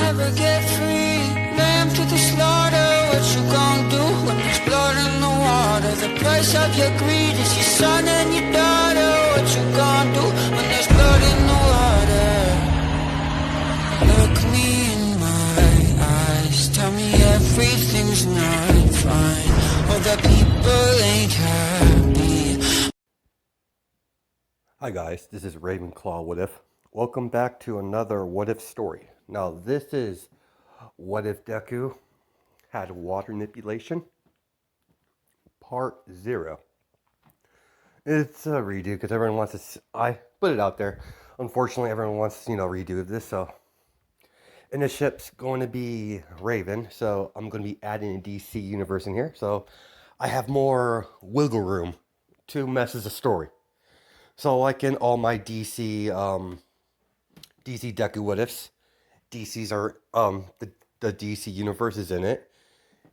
never get free. Lamb to the slaughter, what you gon' do when there's blood in the water? The price of your greed is your son and your daughter. What you gon' do when there's blood in the water? Look me in my eyes, tell me everything's not fine, or that people ain't happy. Hi guys, this is Ravenclaw What If. Welcome back to another What If story. Now this is What If Deku had water manipulation, part 0. It's a redo because everyone wants to, I put it out there. Unfortunately everyone wants to, redo this, so. And the ship's going to be Raven, so I'm going to be adding a DC universe in here. So I have more wiggle room to mess as a story. So like in all my DC Deku What Ifs, DCs are the DC universe is in it,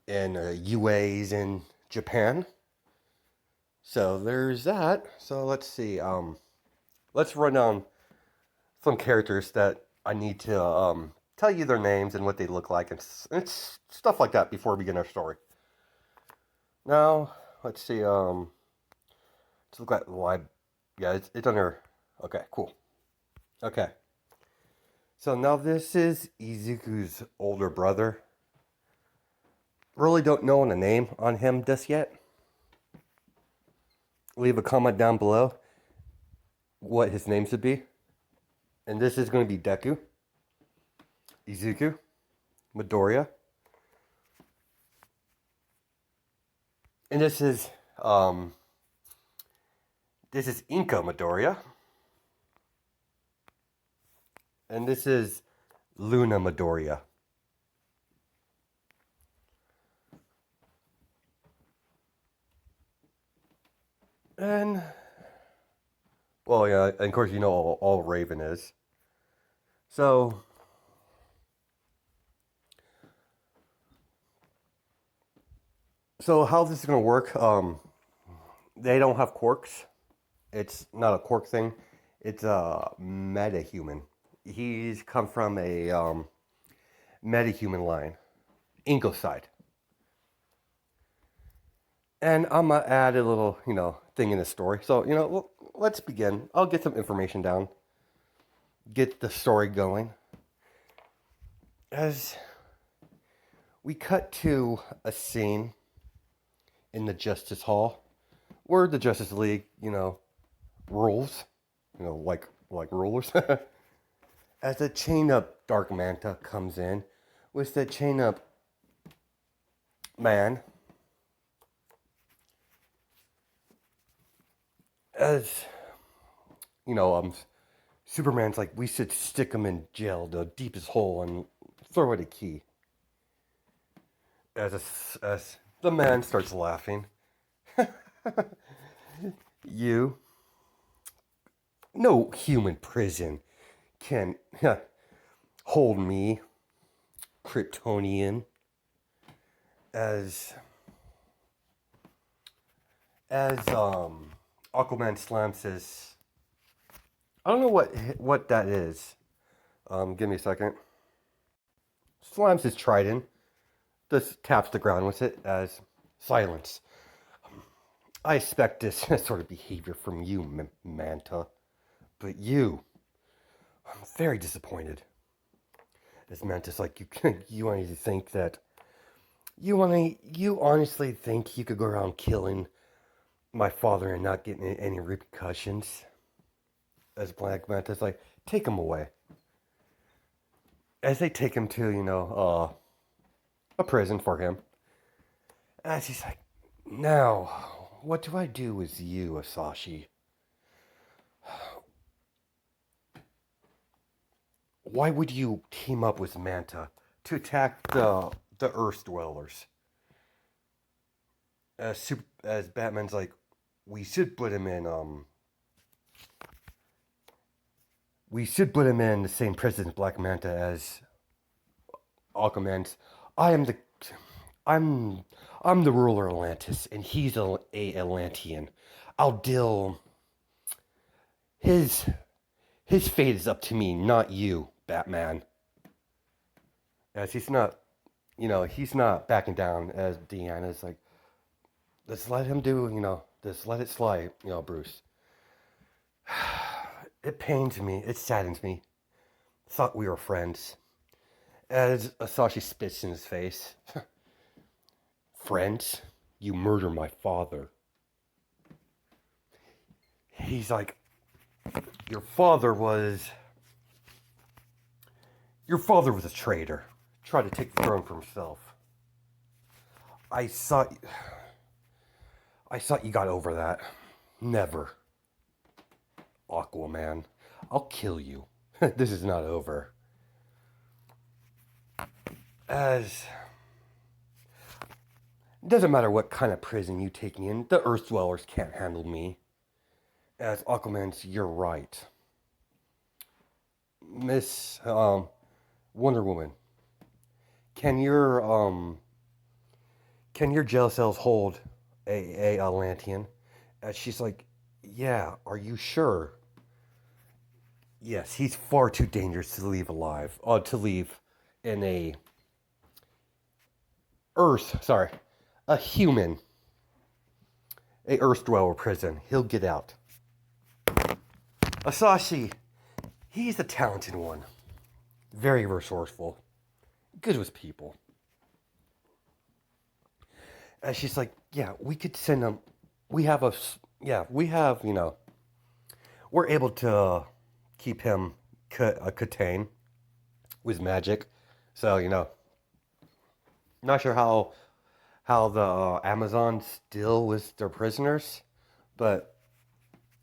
and UA's in Japan. So there's that. So let's see. Let's run down some characters that I need to tell you their names and what they look like, and it's stuff like that before we begin our story. Now let's see. Let's look at live. Yeah, it's under. Okay, cool. Okay. So now this is Izuku's older brother. Really don't know the name on him just yet. Leave a comment down below what his name should be. And this is going to be Deku, Izuku, Midoriya. And this is Inka Midoriya. And this is Luna Midoriya. And, well, yeah, and of course you know all Raven is. So, how this is going to work, they don't have quirks. It's not a quirk thing. It's a meta-human. He's come from a meta-human line, Inko side. And I'm going to add a little, thing in the story. So, let's begin. I'll get some information down. Get the story going. As we cut to a scene in the Justice Hall, where the Justice League, rules, like rulers. As the chain up Dark Manta comes in with the chain up man, as Superman's like, we should stick him in jail, the deepest hole, and throw it a key. As the man starts laughing, no human prison can hold me, Kryptonian. As Aquaman slams his, I don't know what that is. Give me a second. Slams his trident, just taps the ground with it as silence. I expect this sort of behavior from you, Manta. But you, I'm very disappointed. As Manta's like, you honestly think that, you honestly think you could go around killing my father and not getting any repercussions? As Black Manta's like, take him away. As they take him to, a prison for him. As he's like, now, what do I do with you, Asashi? Why would you team up with Manta to attack the Earth dwellers? As Batman's like, we should put him in the same prison as Black Manta as Aquaman's. I'm the ruler of Atlantis, and he's a Atlantean. I'll deal. His fate is up to me, not you, Batman. as he's not, he's not backing down. As Deanna's like, let's let him do, just let it slide, Bruce. It pains me. It saddens me. Thought we were friends. As Asashi spits in his face. Friends? You murder my father. He's like, your father was a traitor. Tried to take the throne for himself. I thought you got over that. Never. Aquaman, I'll kill you. This is not over. As it doesn't matter what kind of prison you take me in, the Earth Dwellers can't handle me. As Aquaman's, you're right. Miss Wonder Woman, can your jail cells hold a Atlantean? She's like, yeah, are you sure? Yes, he's far too dangerous to leave alive. To leave in a human, a Earth dweller prison. He'll get out. Asashi, he's a talented one. Very resourceful. Good with people. And she's like, yeah, we could send him. We have we're able to keep him contained with magic. So, not sure how the Amazons deal with their prisoners, but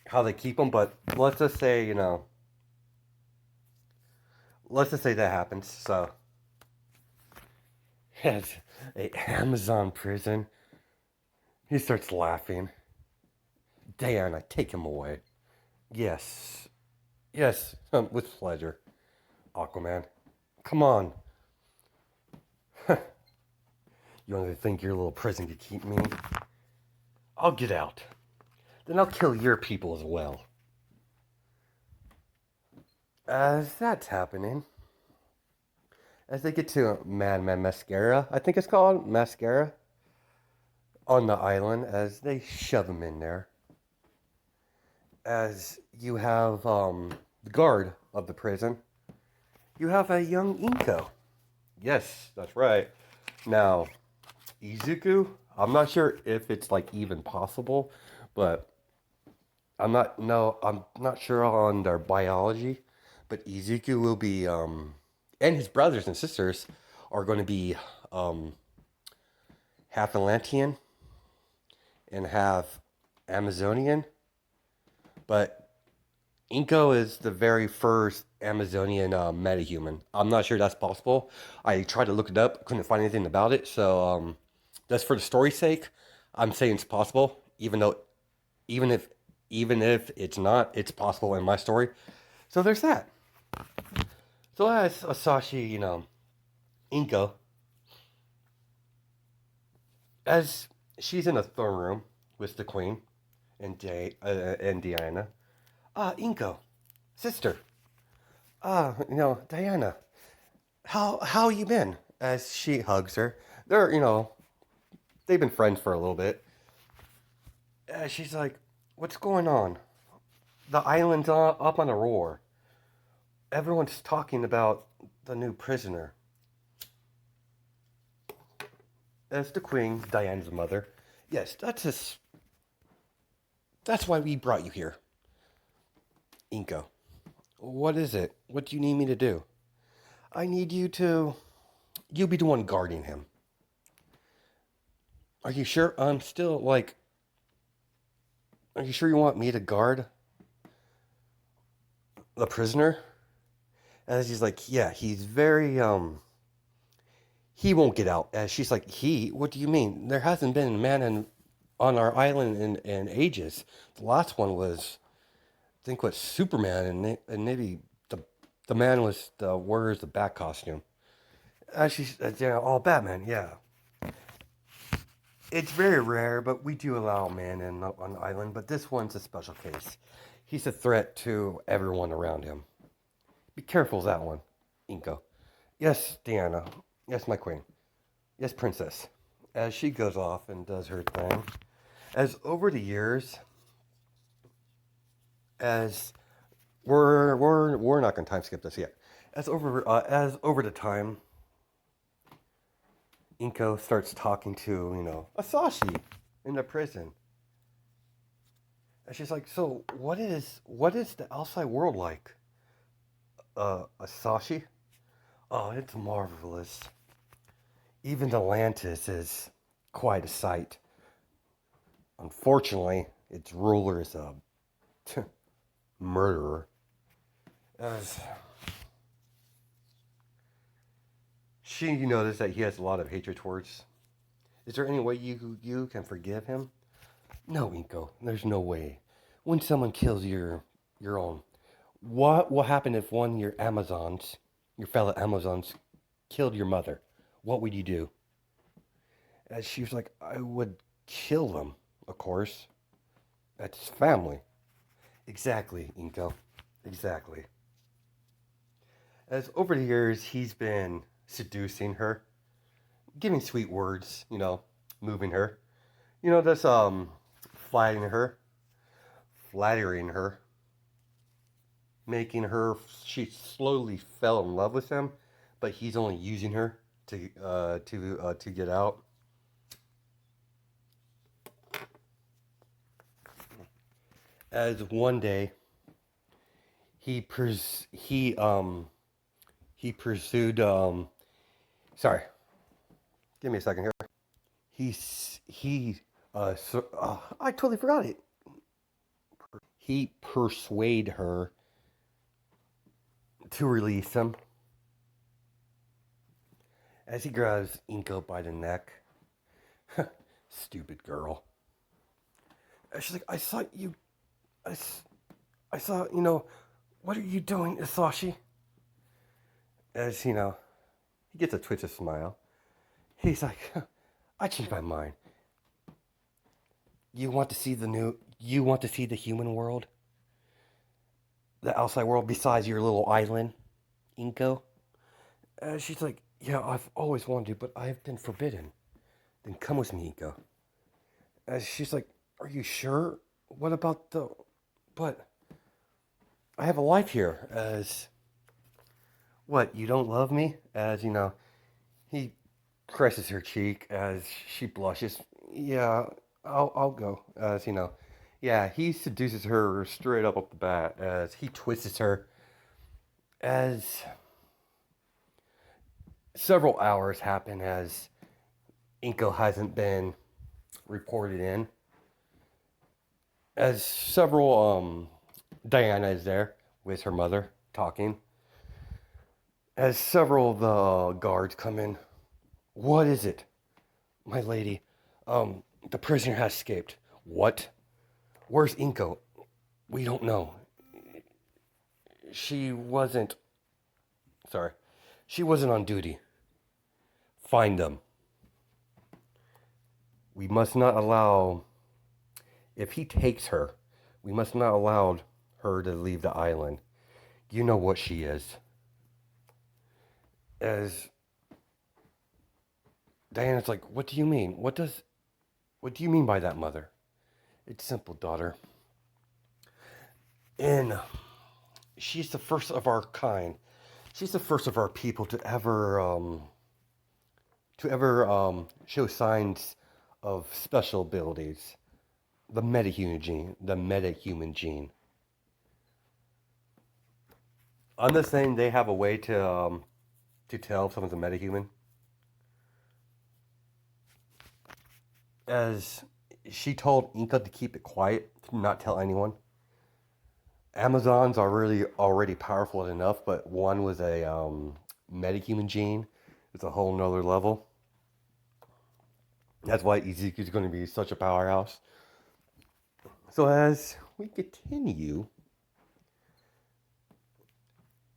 how they keep them. But let's just say, that happens. So, it's a Amazon prison. He starts laughing. Diana, take him away. Yes, with pleasure. Aquaman, come on. You only think your little prison could keep me? I'll get out. Then I'll kill your people as well. As that's happening, as they get to Madman Mascara, I think it's called Mascara, on the island, as they shove him in there. As you have the guard of the prison, you have a young Inko. Yes, that's right. Now, Izuku, I'm not sure if it's like even possible, but I'm not sure on their biology, but Izuku will be and his brothers and sisters are going to be half Atlantean and half Amazonian, but Inko is the very first Amazonian metahuman. I'm not sure that's possible. I tried to look it up, couldn't find anything about it. So just for the story's sake, I'm saying it's possible. Even if it's not, it's possible in my story. So there's that. So as Asashi, Inko, as she's in a throne room with the queen and Diana. Inko, sister. Diana, how you been? As she hugs her. They've been friends for a little bit. She's like, what's going on? The island's up on a roar. Everyone's talking about the new prisoner. As the queen, Diana's mother. Yes, that's why we brought you here. Inko, what is it? What do you need me to do? I need you be the one guarding him. Are you sure? Are you sure you want me to guard the prisoner? As he's like, yeah, he's very, he won't get out. As she's like, what do you mean? There hasn't been a man on our island in ages. The last one was, I think, what, Superman, and maybe the man was wears the bat costume. She's, Batman, yeah. It's very rare, but we do allow men on the island, but this one's a special case. He's a threat to everyone around him. Be careful of that one, Inko. Yes, Diana. Yes, my queen. Yes, princess. As she goes off and does her thing. As over the years, as we're not gonna time skip this yet. As over the time, Inko starts talking to, Asashi in the prison. And she's like, so what is the outside world like? Asashi? Oh, it's marvelous. Even Atlantis is quite a sight. Unfortunately, its ruler is a murderer. As she noticed that he has a lot of hatred towards. Is there any way you can forgive him? No, Inko. There's no way. When someone kills your own, what will happen if one of your Amazons, your fellow Amazons, killed your mother? What would you do? And she was like, I would kill them, of course. That's family. Exactly, Inko. Exactly. As over the years, he's been seducing her, giving sweet words, moving her, just flattering her, flattering her, making her. She slowly fell in love with him, but he's only using her to get out. As one day he pursued sorry, give me a second here. I totally forgot it. He persuaded her to release him as he grabs Inko by the neck. Stupid girl. And she's like, I, I saw, what are you doing, Isashi? As, he gets a twisted smile. He's like, I changed my mind. You want to see the human world? The outside world besides your little island, Inko? She's like, yeah, I've always wanted to, but I've been forbidden. Then come with me, Inko. She's like, are you sure? What about but I have a life here. What, you don't love me? He caresses her cheek as she blushes. Yeah, I'll go. Yeah, he seduces her straight up the bat as he twists her. As several hours happen as Inko hasn't been reported in. As several Diana is there with her mother talking. As several of the guards come in. What is it? My lady, the prisoner has escaped. What? Where's Inko? We don't know. She wasn't. Sorry. She wasn't on duty. Find them. We must not allow. If he takes her, we must not allow her to leave the island. You know what she is. As Diana's like, what do you mean? What do you mean by that, mother? It's simple, daughter. And she's the first of our kind. She's the first of our people to ever show signs of special abilities. The metahuman gene. The metahuman gene. On this thing, they have a way to tell if someone's a metahuman. As she told Inka to keep it quiet, to not tell anyone. Amazons are really already powerful enough, but one was a metahuman gene. It's a whole nother level. That's why Ezekiel's going to be such a powerhouse. So as we continue,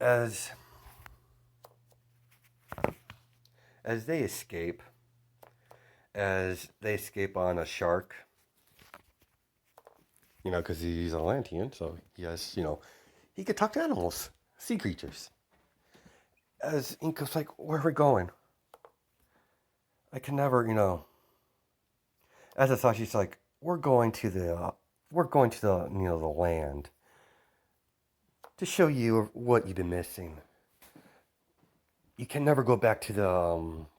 as they escape, on a shark, because he's an Atlantean, so he has, he could talk to animals, sea creatures. As Inko's like, where are we going? I can never, As Asashi's like, we're going to the, the land to show you what you've been missing. You can never go back to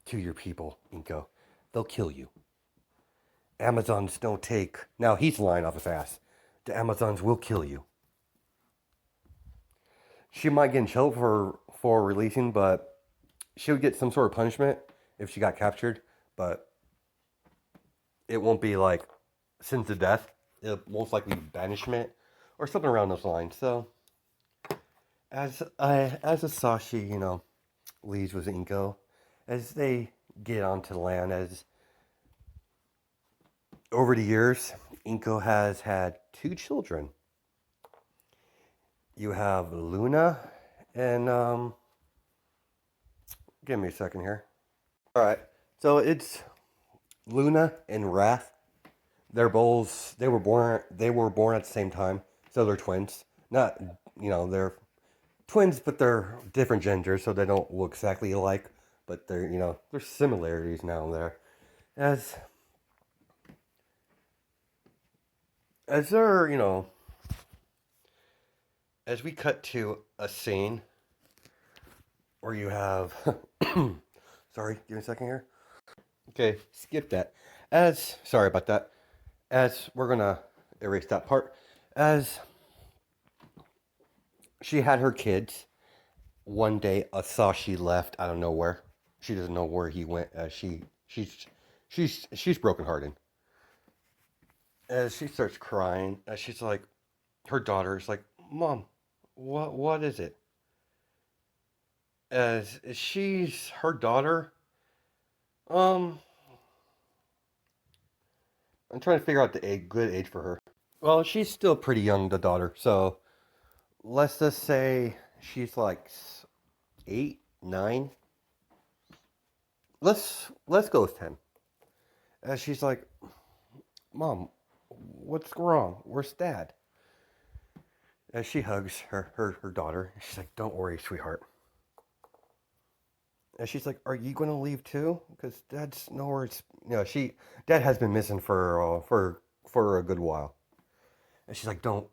to your people, Inko. They'll kill you. Amazons don't take. Now he's lying off his ass. The Amazons will kill you. She might get in trouble for releasing, but she would get some sort of punishment if she got captured. But it won't be like sentence to death. It'll most likely be banishment or something around those lines. So as Asashi, leaves with Inko, as they get onto the land, as over the years, Inko has had 2 children. You have Luna and give me a second here. All right, so it's Luna and Wrath. They were born at the same time, so they're twins. Not they're twins, but they're different genders, so they don't look exactly alike. But they're there's similarities now and there. As they're as we cut to a scene where you have sorry, give me a second here. Okay, skip that. Sorry about that. As we're gonna erase that part. As she had her kids, one day Asashi left out of nowhere. She doesn't know where he went. She's brokenhearted. As she starts crying, as she's like, her daughter is like, "Mom, what is it?" As she's her daughter. Um, I'm trying to figure out the good age for her. Well, she's still pretty young, the daughter. So let's just say she's like 8, 9. Let's go with 10. As she's like, "Mom, what's wrong? Where's Dad?" As she hugs her daughter, she's like, "Don't worry, sweetheart." And she's like, "Are you going to leave too? Because Dad's nowhere." Dad has been missing for a good while. And she's like, "Don't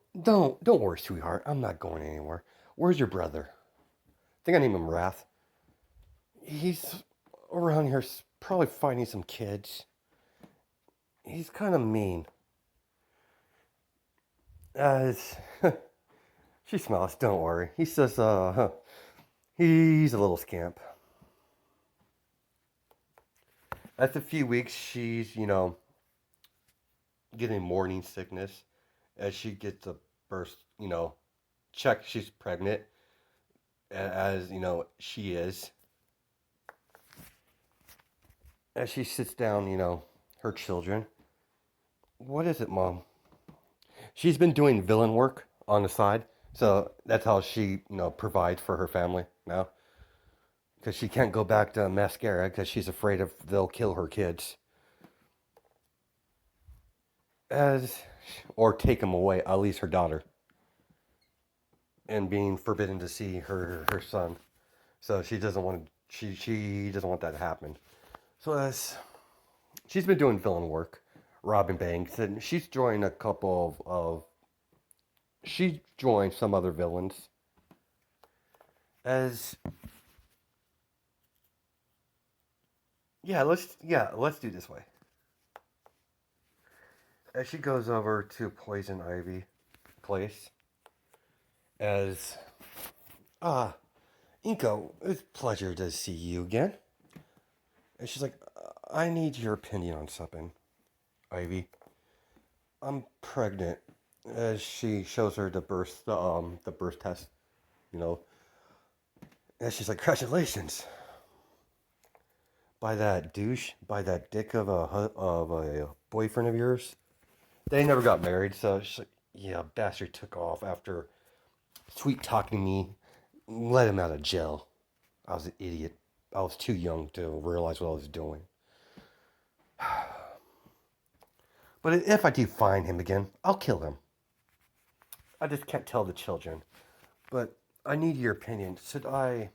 worry, sweetheart. I'm not going anywhere. Where's your brother? I think I named him Wrath. He's around here, probably fighting some kids. He's kind of mean." As she smiles, "Don't worry. He's just he's a little scamp." After a few weeks, she's getting morning sickness, as she gets a burst, check she's pregnant, as she is. As she sits down, her children. "What is it, Mom?" She's been doing villain work on the side, so that's how she, provides for her family now. Because she can't go back to mascara because she's afraid of they'll kill her kids. Or take them away, at least her daughter. And being forbidden to see her son. So she doesn't want she doesn't want that to happen. So as she's been doing villain work, robbing banks, and she's joined a couple of she joined some other villains. As let's do this way. As she goes over to Poison Ivy place, as Inko, it's a pleasure to see you again. And she's like, "I need your opinion on something, Ivy. I'm pregnant." As she shows her the birth test, you know. And she's like, "Congratulations." By that douche, by that dick of a boyfriend of yours. They never got married, so she's like, "Yeah, bastard took off after sweet talking me, let him out of jail. I was an idiot. I was too young to realize what I was doing." "But if I do find him again, I'll kill him. I just can't tell the children. But I need your opinion. Should I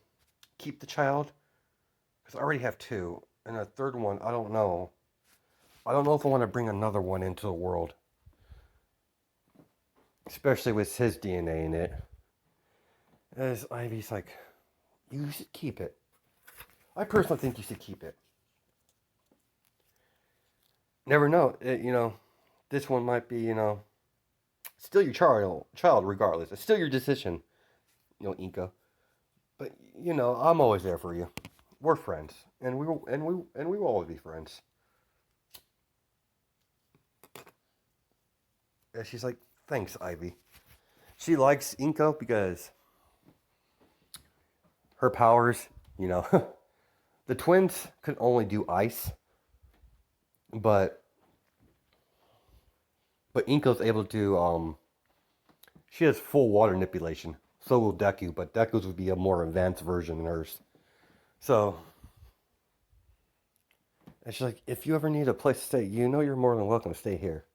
keep the child. Because I already have two. And a third one, I don't know. I don't know if I want to bring another one into the world. Especially with his DNA in it. As Ivy's like, you should keep it. I personally think you should keep it. Never know. This one might be, still your child regardless. It's still your decision, Inka. But I'm always there for you. We're friends, and we will always be friends. And she's like, thanks, Ivy. She likes Inko because her powers, the twins could only do ice, but Inko's able to she has full water manipulation. So will Deku, but Deku's would be a more advanced version than hers. So, and she's like, if you ever need a place to stay, you're more than welcome to stay here.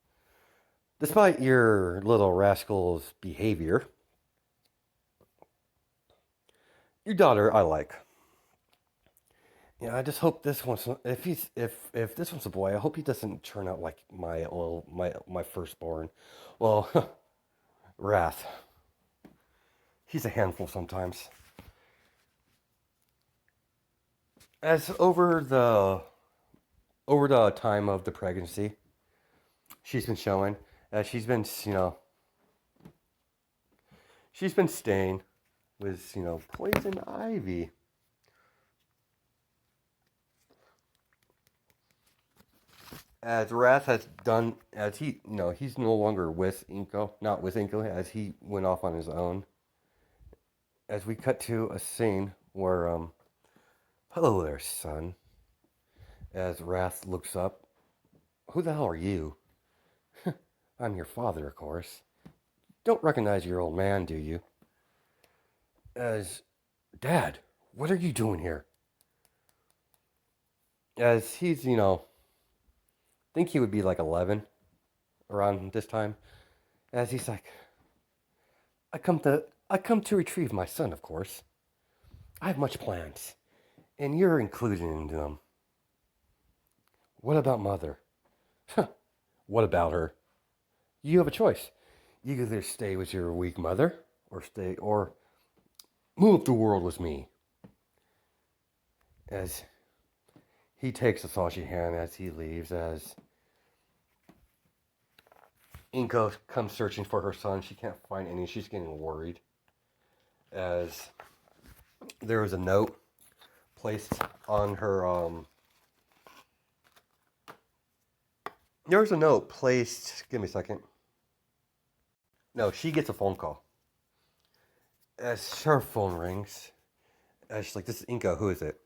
Despite your little rascal's behavior, your daughter I like. I just hope this one's if this one's a boy, I hope he doesn't turn out like my firstborn. Well, Wrath. He's a handful sometimes. As over the time of the pregnancy, she's been showing she's been she's been staying with poison ivy. As Wrath has done, as he's no longer with Inko, not with Inko, as he went off on his own. As we cut to a scene where, hello there, son. As Wrath looks up, who the hell are you? I'm your father, of course. Don't recognize your old man, do you? As, Dad, what are you doing here? As he's, think he would be like 11 around this time. As he's like, I come to retrieve my son, of course. I have much plans, and you're included in them. What about Mother? What about her? You have a choice. You can either stay with your weak mother, or move the world with me. As he takes a Sashi hand as he leaves, as Inko comes searching for her son. She can't find any. She's getting worried. As there was a note placed on her, there was a note placed, give me a second. No, she gets a phone call. As her phone rings, as she's like, this is Inko, who is it?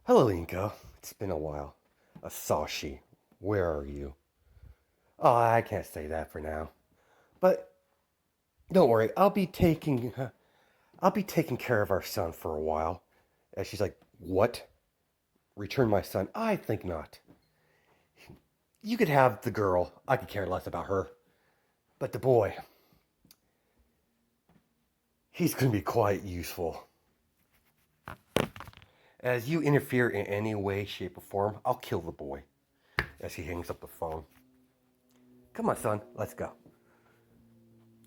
Hello, Inko. It's been a while. Asashi, where are you? Oh, I can't say that for now. But don't worry, I'll be taking care of our son for a while. And she's like, what? Return my son? I think not. You could have the girl. I could care less about her. But the boy, he's going to be quite useful. As you interfere in any way, shape, or form, I'll kill the boy. As he hangs up the phone. Come on, son, let's go.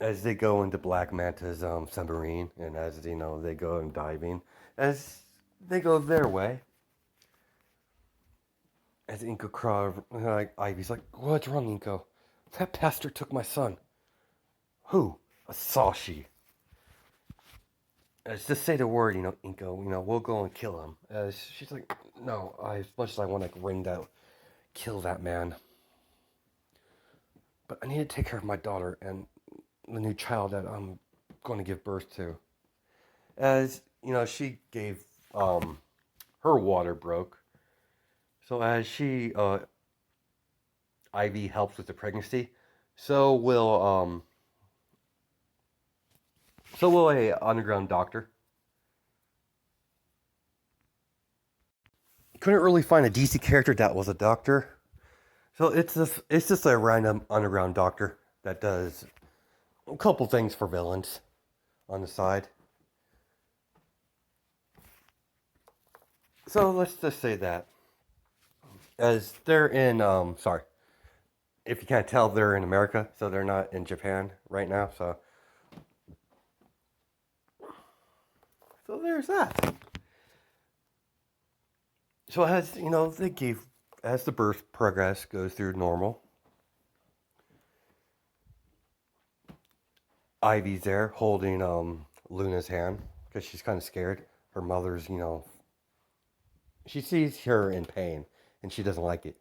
As they go into Black Manta's submarine, and as they go diving, as they go their way, as Inko cries, Ivy's like, what's wrong, Inko? That bastard took my son. Who? Asashi. As just say the word, Inko, we'll go and kill him. As she's like, no, as much as I want to kill that man. But I need to take care of my daughter and the new child that I'm going to give birth to. As, she gave, her water broke. So as Ivy helps with the pregnancy, so will a underground doctor. Couldn't really find a DC character that was a doctor. So it's just a random underground doctor that does a couple things for villains on the side. So let's just say that as they're in, sorry, if you can't tell, they're in America, so they're not in Japan right now. So there's that. So as you know, as the birth progress goes through normal, Ivy's there holding Luna's hand because she's kind of scared. Her mother's, she sees her in pain and she doesn't like it.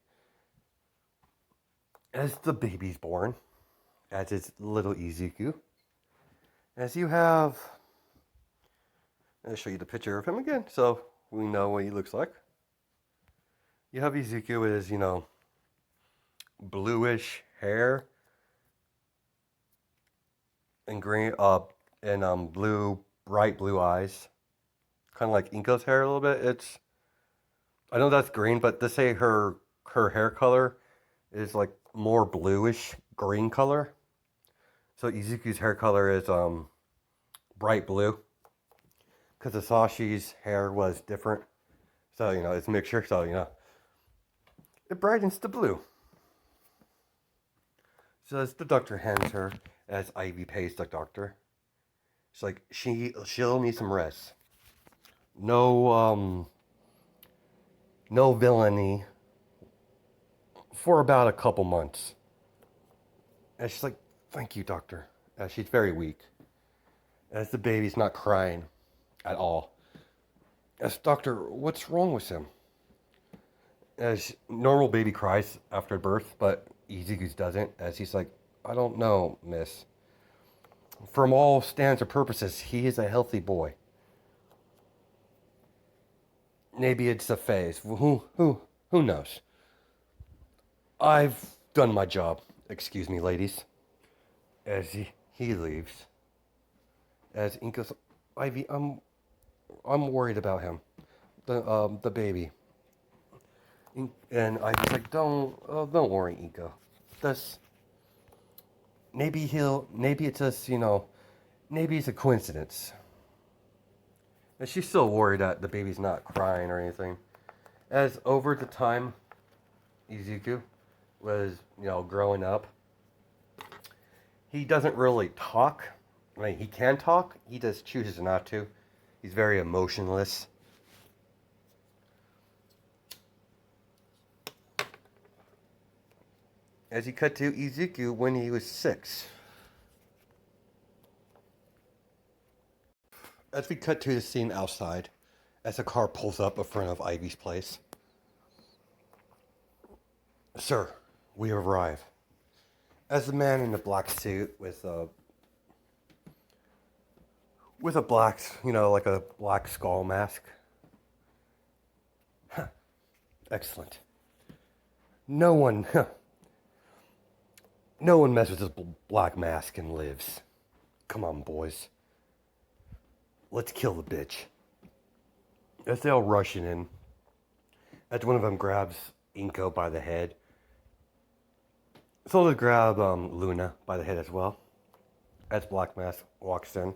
As the baby's born, as it's little Izuku, as you have, I'll show you the picture of him again so we know what he looks like. You have Izuku with his, bluish hair and green, and bright blue eyes, kind of like Inko's hair a little bit. I know that's green, but to say her hair color is like more bluish green color. So Izuku's hair color is bright blue because Asashi's hair was different. So it's a mixture. So it brightens the blue. So as the doctor hands her, as Ivy pays the doctor, she's like she'll need some rest. No no villainy for about a couple months. And she's like, thank you, doctor. As she's very weak. As the baby's not crying at all. As doctor, what's wrong with him? As normal baby cries after birth, but Izuku's doesn't. As he's like, I don't know, miss. From all stands or purposes, he is a healthy boy. Maybe it's a phase. Who knows? I've done my job. Excuse me, ladies. As he leaves. As Inko's, Ivy, I'm worried about him. The baby. And Ivy's like, don't worry, Inko. This, maybe it's just, maybe it's a coincidence. And she's still worried that the baby's not crying or anything. As over the time, Izuku was, growing up, he doesn't really talk. I mean, he can talk, he just chooses not to. He's very emotionless. As he cut to Izuku when he was 6. As we cut to the scene outside, as a car pulls up in front of Ivy's place. Sir, we arrive. As the man in the black suit with a black, like a black skull mask. Huh. Excellent. No one messes with this black mask and lives. Come on, boys. Let's kill the bitch. As they all rushing in, as one of them grabs Inko by the head. So they grab Luna by the head as well. As Black Mask walks in.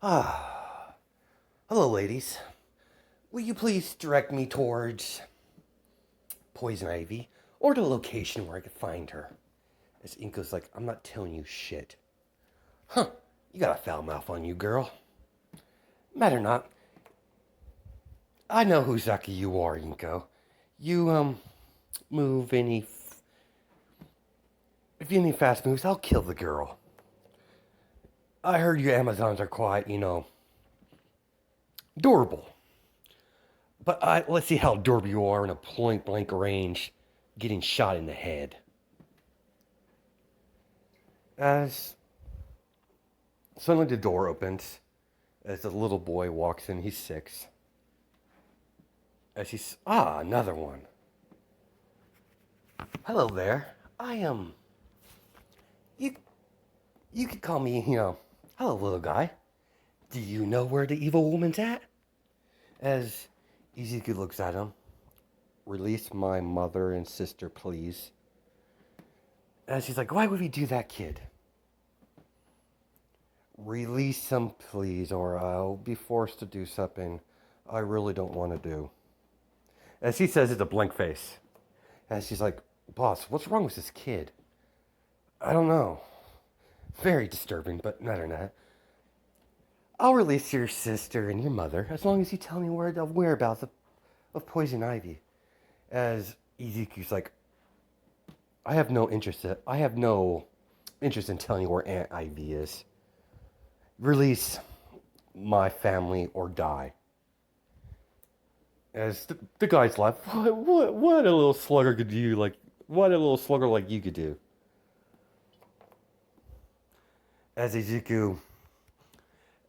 Ah, hello, ladies. Will you please direct me towards Poison Ivy or the location where I could find her? As Inko's like, I'm not telling you shit. Huh, you got a foul mouth on you, girl. Matter not. I know who Zaki you are, Inko. You, move if you need fast moves, I'll kill the girl. I heard you Amazons are quite, durable. But let's see how durable you are in a point-blank range, getting shot in the head. As suddenly the door opens, as the little boy walks in, he's 6. As he's, another one. Hello there. I am, you could call me, hello, little guy. Do you know where the evil woman's at? As Izuku looks at him. Release my mother and sister, please. As he's like, why would we do that, kid? Release them, please, or I'll be forced to do something I really don't want to do. As he says, it's a blank face. And she's like, boss, what's wrong with this kid? I don't know. Very disturbing, but not or not. I'll release your sister and your mother as long as you tell me where the whereabouts of Poison Ivy. As Ezekiel's like, I have no interest in telling you where Aunt Ivy is. Release my family or die. As the guys laugh, what a little slugger could do, like, what a little slugger like you could do. As Izuku,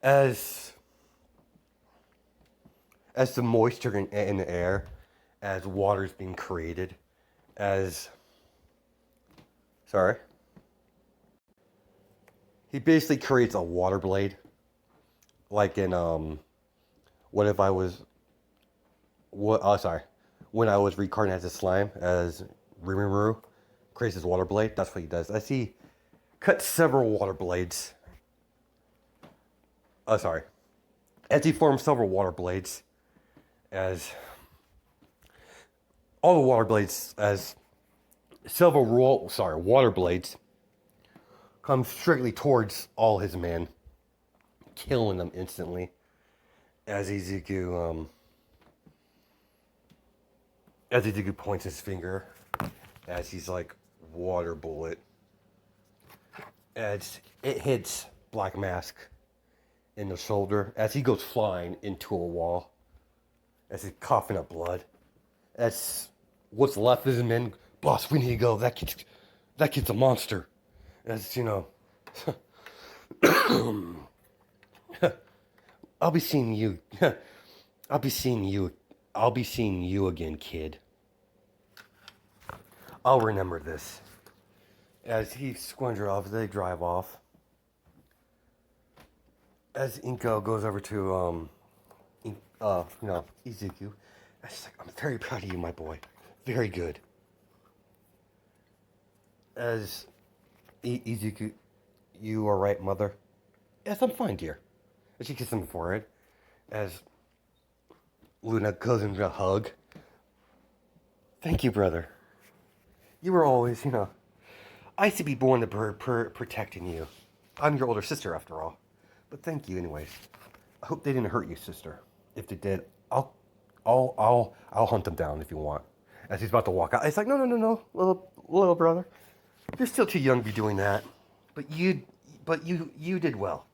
as the moisture in the air, as water's being created, he basically creates a water blade, like in what if I was when I was reincarnated as a slime, as Rimuru creates his water blade. That's what he does. I see cut several water blades. As he forms several water blades, as all the water blades, as several water blades come strictly towards all his men, killing them instantly. As Izuku points his finger, as he's like, water bullet. As it hits Black Mask in the shoulder, as he goes flying into a wall, as he's coughing up blood. As what's left of his men, boss, we need to go. That kid's a monster. As you know, I'll be seeing you. I'll be seeing you again, kid. I'll remember this. As he squanders off, they drive off. As Inko goes over to Izuku, she's like, I'm very proud of you, my boy. Very good. As Izuku, you are right, mother. Yes, I'm fine, dear. As she kisses him on the forehead. As Luna goes into a hug. Thank you, brother. You were always, I used to be born to protecting you. I'm your older sister, after all. But thank you, anyways. I hope they didn't hurt you, sister. If they did, I'll hunt them down if you want. As he's about to walk out, it's like, no, little brother, you're still too young to be doing that. But you did well.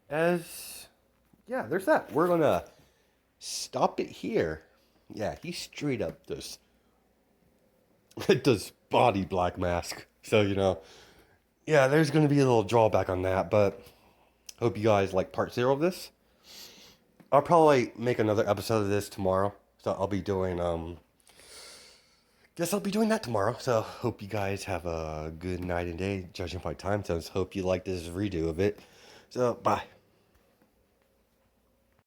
There's that. We're gonna stop it here. Yeah, he straight up does body Black Mask. So, there's gonna be a little drawback on that, but hope you guys like part 0 of this. I'll probably make another episode of this tomorrow. So I'll be doing guess I'll be doing that tomorrow. So hope you guys have a good night and day, judging by time zones. Hope you like this redo of it. So bye.